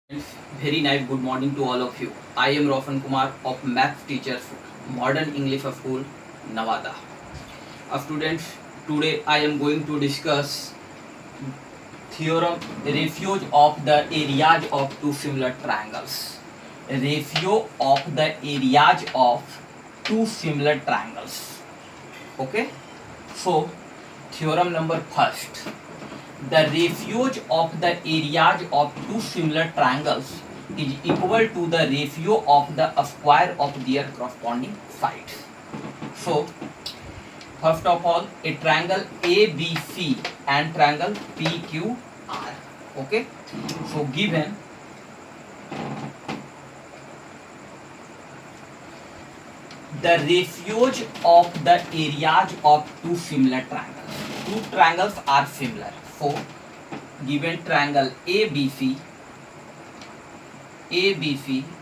Very nice good morning to all of you. I am Roshan Kumar of Maths Teachers Modern English School, Nevada. Students, today I am going to discuss theorem ratio of the areas of two similar triangles. Ratio of the areas of two similar triangles. Okay? So, theorem number first. The ratios of the areas of two similar triangles is equal to the ratio of the square of their corresponding sides. So, first of all, a triangle ABC and triangle PQR. Okay. So, given the ratios of the areas of two similar triangles. Two triangles are similar. So, given triangle ABC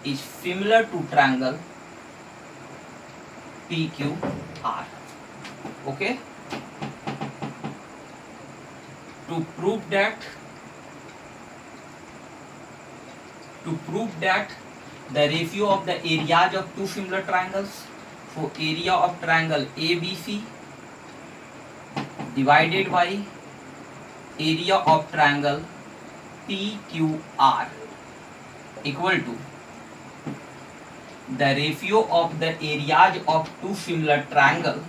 is similar to triangle PQR. Okay. To prove that the ratio of the areas of two similar triangles, so area of triangle ABC divided by area of triangle PQR equal to the ratio of the areas of two similar triangles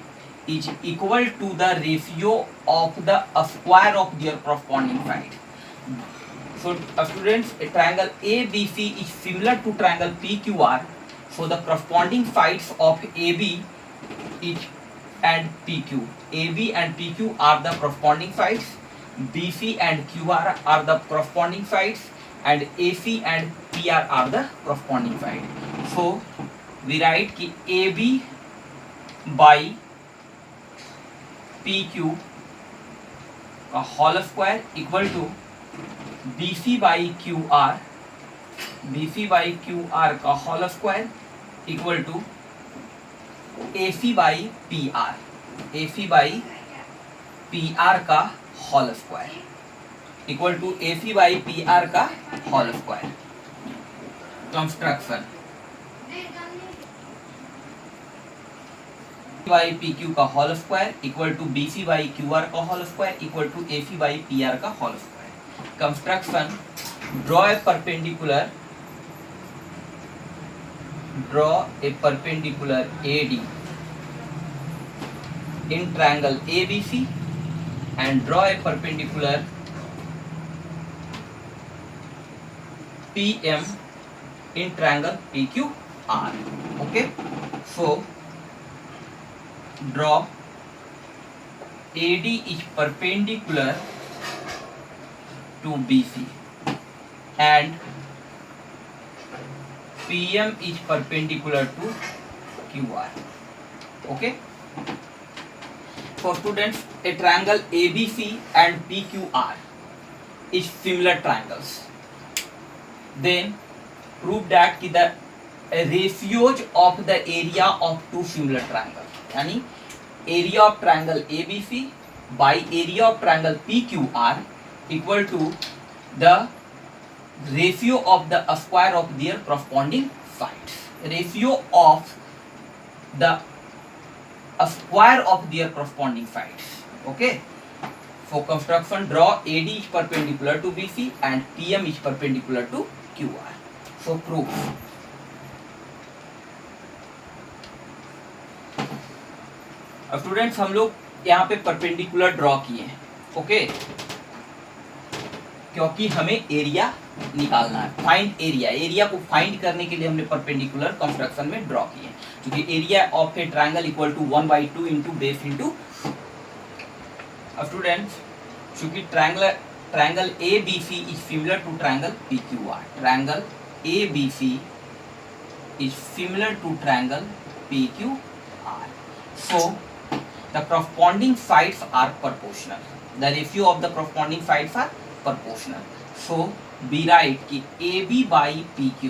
is equal to the ratio of the square of their corresponding side. So, students, a triangle ABC is similar to triangle PQR. So, the corresponding sides of AB and PQ. AB and PQ are the corresponding sides. BC and QR are the corresponding sides, and AC and PR are the corresponding sides. So, we write कि AB by PQ का whole square equal to BC by QR का whole square equal to AC by PR का whole square equal to AC by PR का whole square. Construction by PQ का whole square equal to BC by QR का whole square equal to AC by PR का whole square. Construction: draw a perpendicular AD in triangle ABC and draw a perpendicular PM in triangle PQR. Okay, so draw AD is perpendicular to BC and PM is perpendicular to QR. Okay. For students, a triangle ABC and PQR is similar triangles. Then prove that the ratios of the area of two similar triangles, यानी area of triangle ABC by area of triangle PQR equal to the ratio of the square of their corresponding sides. Ratio of the square of their corresponding sides. Okay. For construction, draw AD is perpendicular to BC and PM is perpendicular to QR. So proof. अब students हम लोग यहाँ पे perpendicular draw किए हैं. Okay, क्योंकि हमें area निकालना है. फाइंड एरिया को फाइंड करने के लिए हमने परपेंडिकुलर कंस्ट्रक्शन में ड्रॉ किए हैं. क्योंकि area of a triangle equal to 1/2 into base into. अब स्टूडेंट्स, चूंकि triangle ABC is similar to triangle PQR. Triangle ABC is similar to triangle PQR. So the corresponding sides are proportional. The ratio of the corresponding sides are proportional. So we write कि AB by PQ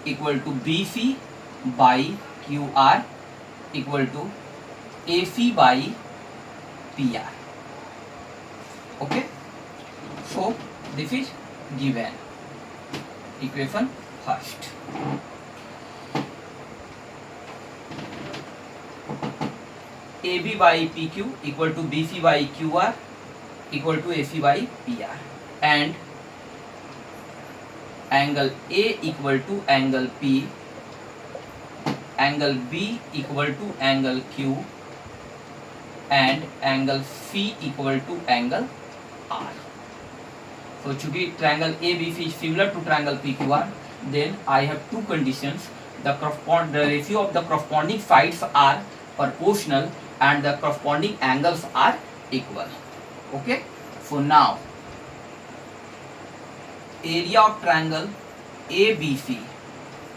equal to BC by QR equal to AC by PR. Okay, so this is given equation first. AB by PQ equal to BC by QR equal to AC by PR, and angle A equal to angle P, angle B equal to angle Q, and angle C equal to angle R. So चूंकि triangle ABC is similar to triangle PQR, then I have two conditions. The ratio of the corresponding sides are proportional and the corresponding angles are equal. Okay, so now area of triangle ABC,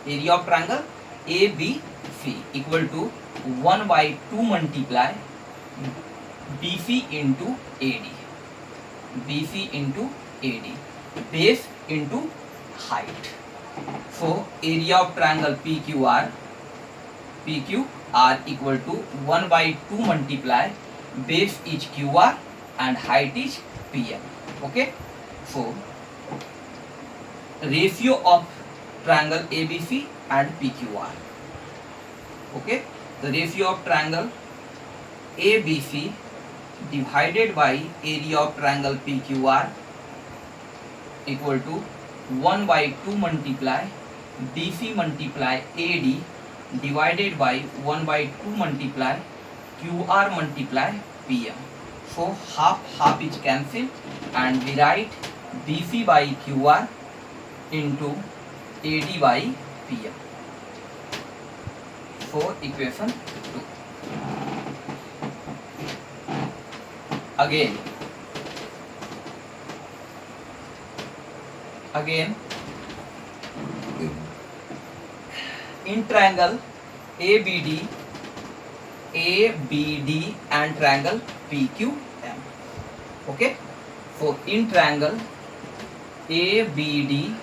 area of triangle ABC equal to 1 by 2 multiply BC into AD, BC into AD, base into height. So area of triangle PQR equal to 1 by 2 multiply base is QR and height is PM. Okay, so ratio of triangle ABC and PQR. Okay, the ratio of triangle ABC divided by area of triangle PQR equal to 1 by 2 multiply BC multiply AD divided by 1 by 2 multiply QR multiply PM. So half is cancelled and we write BC by QR into AD by PM. So equation 2. Again in triangle ABD and triangle PQM. Okay, so in triangle ABD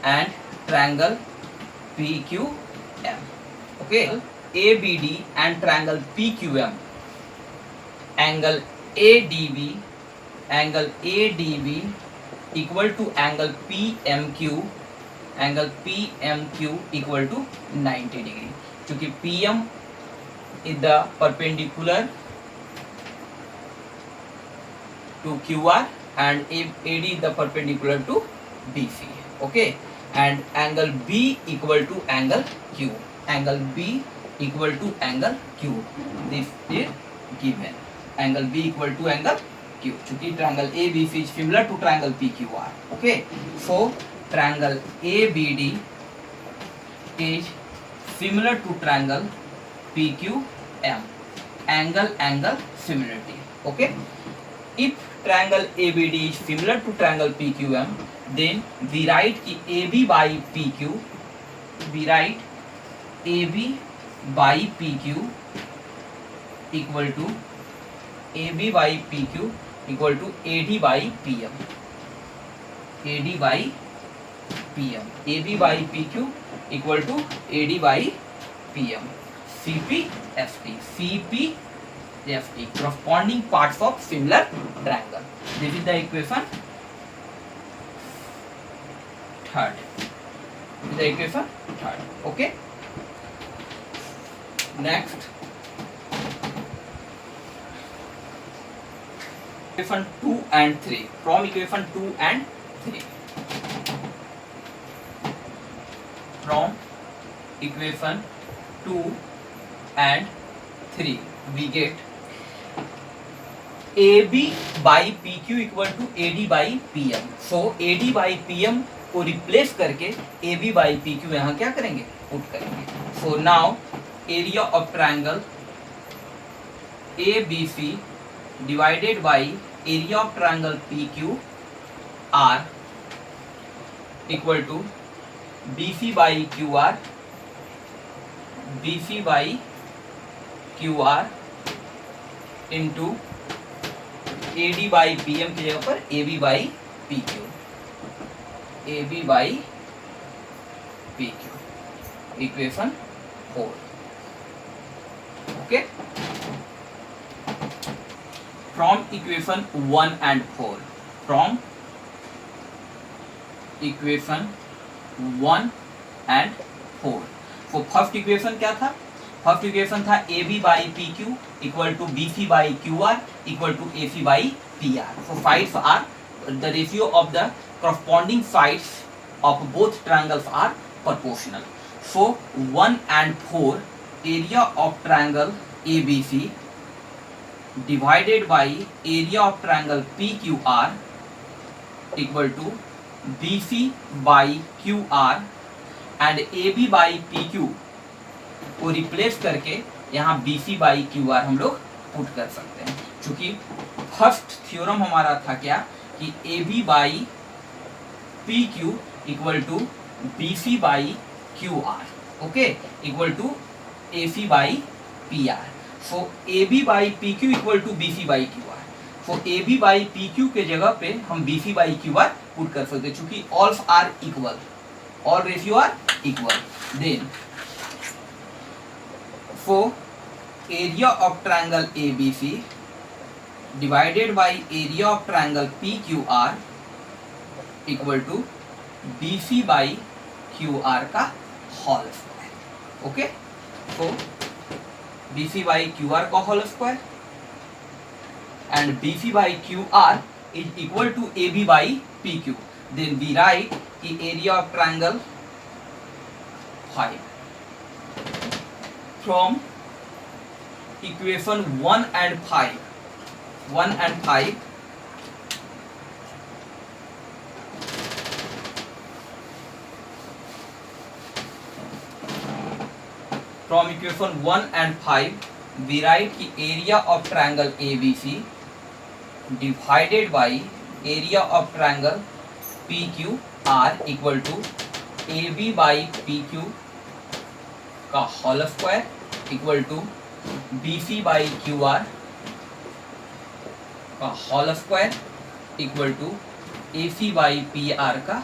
and triangle PQM. Okay, ABD and triangle PQM, angle ADB equal to angle PMQ, angle PMQ equal to 90 degree. चूंकि PM is the perpendicular to QR and AD is the perpendicular to BC. Okay, and angle B equal to angle Q, angle B equal to angle Q. This is given. Angle B equal to angle Q. चूंकि triangle ABC is similar to triangle PQR. Okay, so triangle ABD is similar to triangle PQM. Angle similarity. Okay, if triangle ABD is similar to triangle PQM, then we write कि AB by PQ, we write AB by PQ equal to AB by PQ equal to AD by PM. AD by PM. AB by PQ equal to AD by PM. CP FT. CP FT. Corresponding parts of similar triangle. This is the equation third. This is the equation third. Okay. Next. Equation 2 and 3. From equation 2 and 3. From equation 2 and 3 we get AB by PQ equal to AD by PM. So AD by PM को replace करके AB by PQ यहाँ क्या करेंगे, put करेंगे. So now area of triangle ABC divided by area of triangle PQR equal to BC by QR, BC by QR into AD by PM की जगह पर AB by PQ, AB by PQ. Equation 4. Okay. from equation 1 and 4, from equation 1 and 4. तो first equation क्या था? First equation था A B by P Q equal to B C by Q R equal to A C by P R. So sides are the ratio of the corresponding sides of both triangles are proportional. So 1 and 4 area of triangle ABC divided by area of triangle PQR equal to BC by QR and AB by PQ को replace करके यहाँ BC by QR हम लोग put कर सकते हैं. चूंकि first theorem हमारा था क्या कि AB by PQ equal to BC by QR, okay, equal to AC by PR. So AB by PQ equal to BC by QR. So AB by PQ के जगह पे हम BC by QR पुट कर सकते हैं चूंकि all are equal, all ratio are equal. Then so area of triangle ABC divided by area of triangle PQR equal to BC by QR का whole square. Okay, तो BC by QR का whole square and BC by QR is equal to AB by PQ. Then we write the area of triangle 5 from equation 1 and 5. 1 and 5 from equation 1 and 5 we write the area of triangle ABC divided by area of triangle PQR equal to AB by PQ का whole square equal to BC by QR का whole square equal to AC by PR का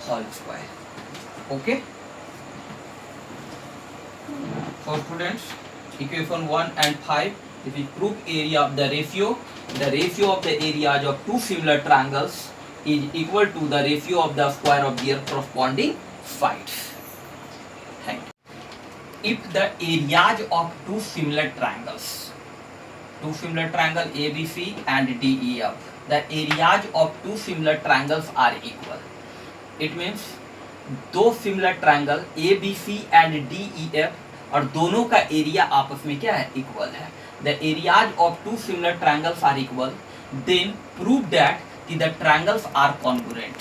whole square. Okay, for students, equation 1 and 5, if we prove area of the ratio of the areas of two similar triangles is equal to the ratio of the square of their corresponding sides. Thank you. If the areas of two similar triangles ABC and DEF, the areas of two similar triangles are equal. It means दो similar triangle ABC and DEF और दोनों का area आपस में क्या है? Equal है. The areas of two similar triangles are equal. Then prove that कि the triangles are congruent.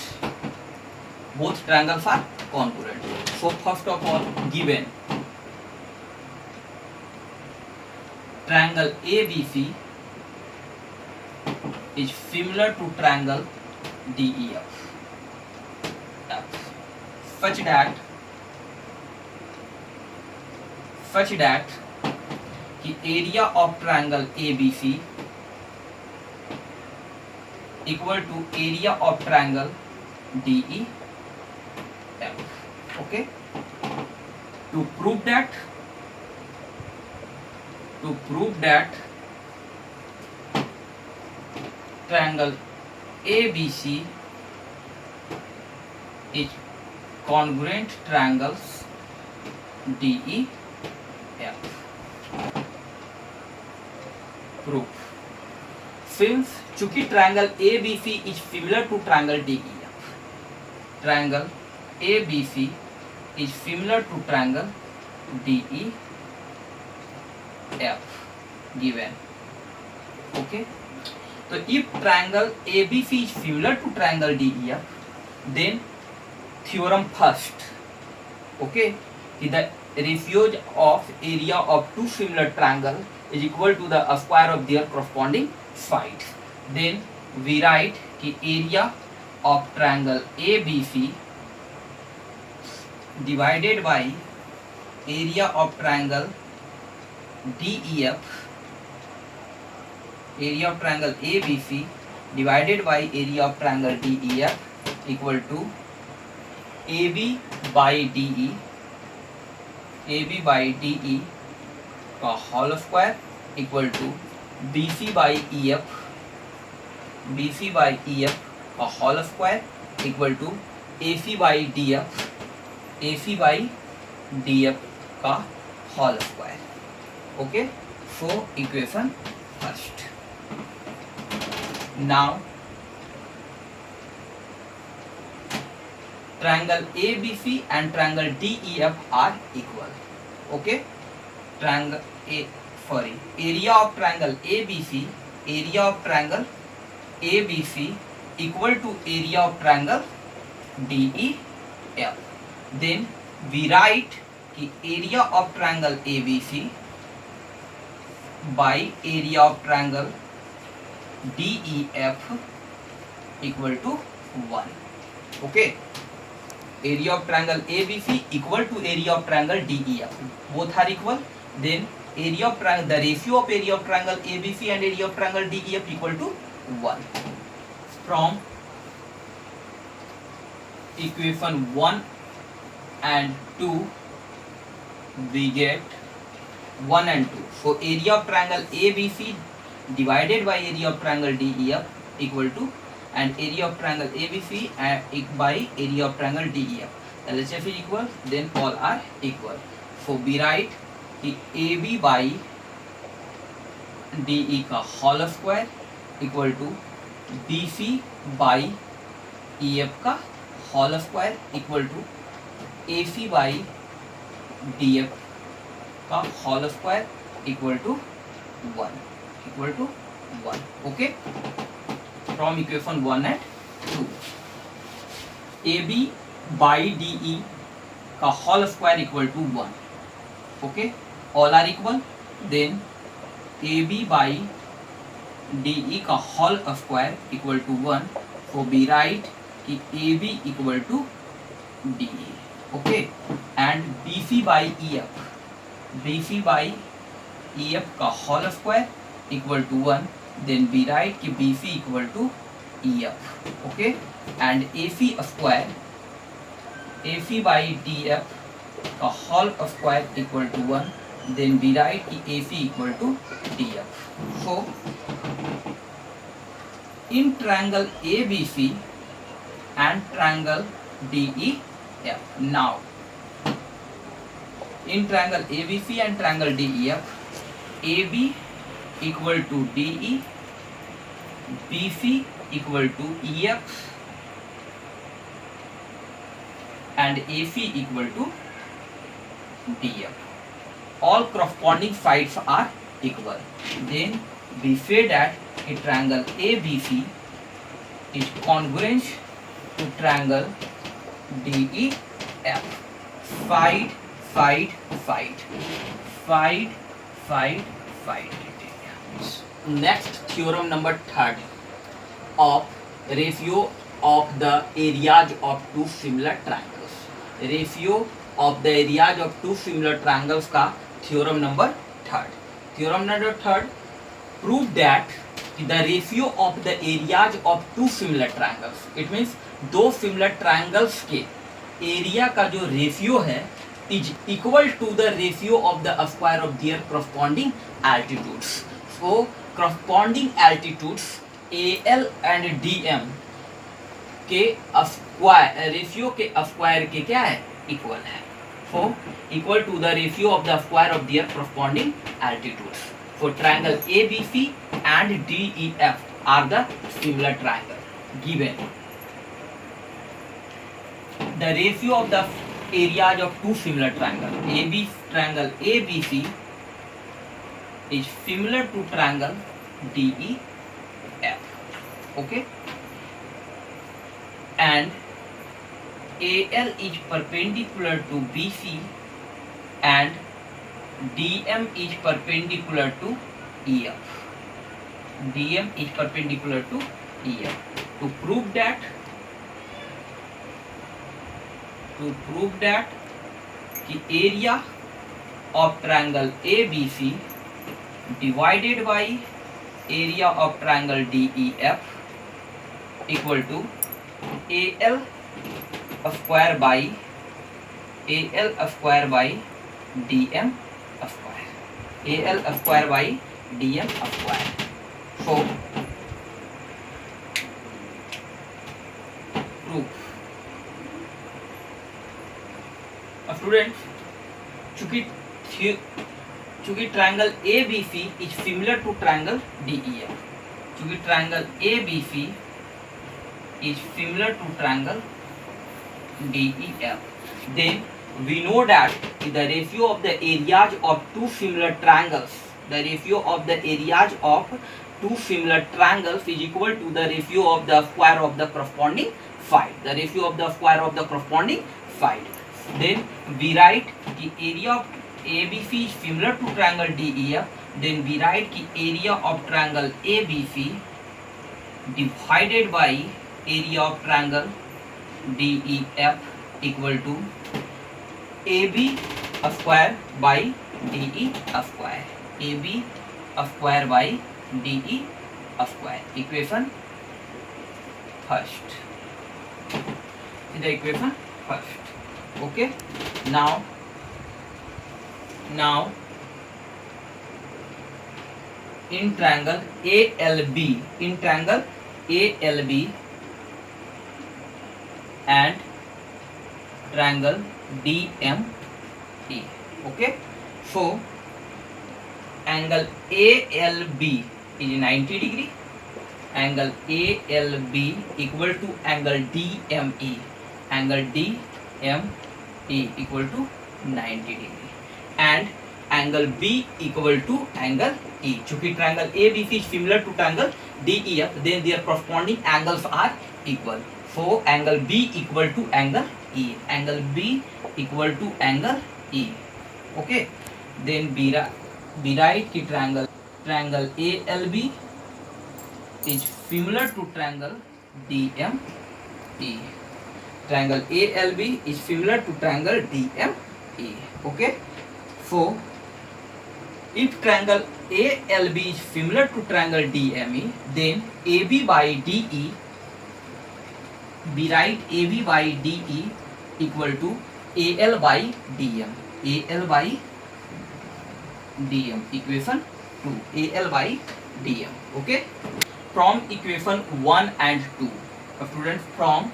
Both triangles are congruent. So first of all given triangle ABC is similar to triangle DEF such that कि area of triangle ABC equal to area of triangle DEF. Okay, to prove that triangle ABC is congruent triangles DEF. Proof. Since चूंकि triangle ABC is similar to triangle DEF, triangle ABC is similar to triangle DEF given. Okay, so if triangle ABC is similar to triangle DEF, then theorem first, okay, the ratios of area of two similar triangle is equal to the square of their corresponding sides. Then we write कि area of triangle ABC divided by area of triangle DEF, area of triangle ABC divided by area of triangle DEF equal to AB by DE, AB by DE का whole square equal to BC by EF BC by EF का whole square equal to AC by DF, AC by DF का whole square. Okay, so equation first. Now triangle ABC and triangle DEF are equal. Okay, area of triangle ABC, area of triangle ABC equal to area of triangle DEF. Then we write कि area of triangle ABC by area of triangle DEF equal to 1. Okay, area of triangle ABC equal to area of triangle DEF, both are equal. Then area of triangle, the ratio of area of triangle ABC and area of triangle DEF equal to 1. From equation 1 and 2 we get 1 and 2. So area of triangle ABC divided by area of triangle DEF equal to, and area of triangle ABC by area of triangle DEF. The LHF is equal, then all are equal. So we write कि AB by DE का whole square equal to BC by EF का whole square equal to AC by DF का whole square equal to 1, okay, from equation 1 and 2. AB by DE का whole square equal to 1, okay, all are equal. Then AB by DE का whole square equal to 1, so we write कि AB equal to DE, okay, and BC by EF, BC by EF का whole square equal to 1, then we write कि BC equal to EF, okay, and AC square, AC by DF का whole square equal to 1, then we write कि AC equal to DF. So in triangle ABC and triangle DEF, now in triangle ABC and triangle DEF, AB equal to DE, BC equal to EF, and AC equal to DF. All corresponding sides are equal. Then we say that a triangle ABC is congruent to triangle DEF. Side, side, side, side, side, side. Next, theorem number 3rd of ratio of the areas of two similar triangles. Ratio of the areas of two similar triangles का theorem number 3rd. Theorem number 3rd prove that the ratio of the areas of two similar triangles, it means दो similar triangles के area का जो ratio है is equal to the ratio of the square of their corresponding altitudes. So corresponding altitudes AL and DM के square ratio के square के क्या है, इक्वल है. So equal to the ratio of the square of their corresponding altitudes. So triangle ABC and DEF are the similar triangle given. The ratio of the areas of two similar triangles, triangle ABC is similar to triangle DEF, okay, and AL is perpendicular to BC and DM is perpendicular to EF. DM is perpendicular to EF. To prove that the area of triangle ABC divided by area of triangle DEF equal to AL square by DM square. AL square by DM square. So अब students, चूंकि triangle ABC is similar to triangle DEF, चूंकि triangle ABC is similar to triangle DEF, then we know that the ratio of the areas of two similar triangles, the ratio of the areas of two similar triangles is equal to the ratio of the square of the corresponding side, the ratio of the square of the corresponding side. Then we write the area of ABC is similar to triangle DEF, then we write the area of triangle ABC divided by area of triangle DEF equal to AB square by DE square, AB square by DE square. Equation first. The equation first. Okay. Now in triangle ALB, and triangle DME. Okay, so angle ALB is 90 degree, angle ALB equal to angle DME, angle DME equal to 90 degree, and angle B equal to angle E. चूंकि triangle ABC is similar to triangle DEF, then their corresponding angles are equal. So angle B equal to angle E, angle B equal to angle E. Okay, then we write the triangle ALB is similar to triangle DME. Triangle ALB is similar to triangle DME. Okay, so if triangle ALB is similar to triangle DME, then AB by DE, we write AB by DE equal to AL by DM, AL by DM, equation 2, AL by DM. Okay, from equation 1 and 2, students, from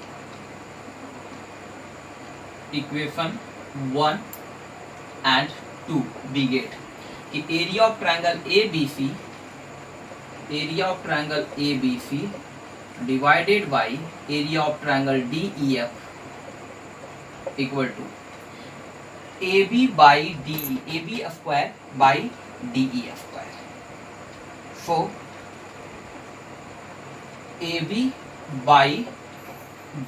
equation 1 and 2 we get the area of triangle ABC, divided by area of triangle DEF equal to AB by DE, AB square by DE square. So AB by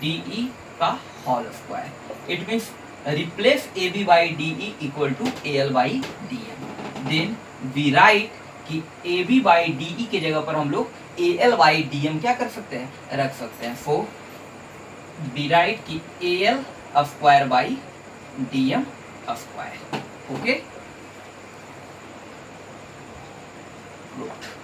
DE का whole square. It means replace AB by DE equal to AL by DM. Then we write कि AB by DE के जगह पर हम लोग AL by DM क्या कर सकते हैं, रख सकते हैं. So we write कि AL square by DM square. Okay. Good.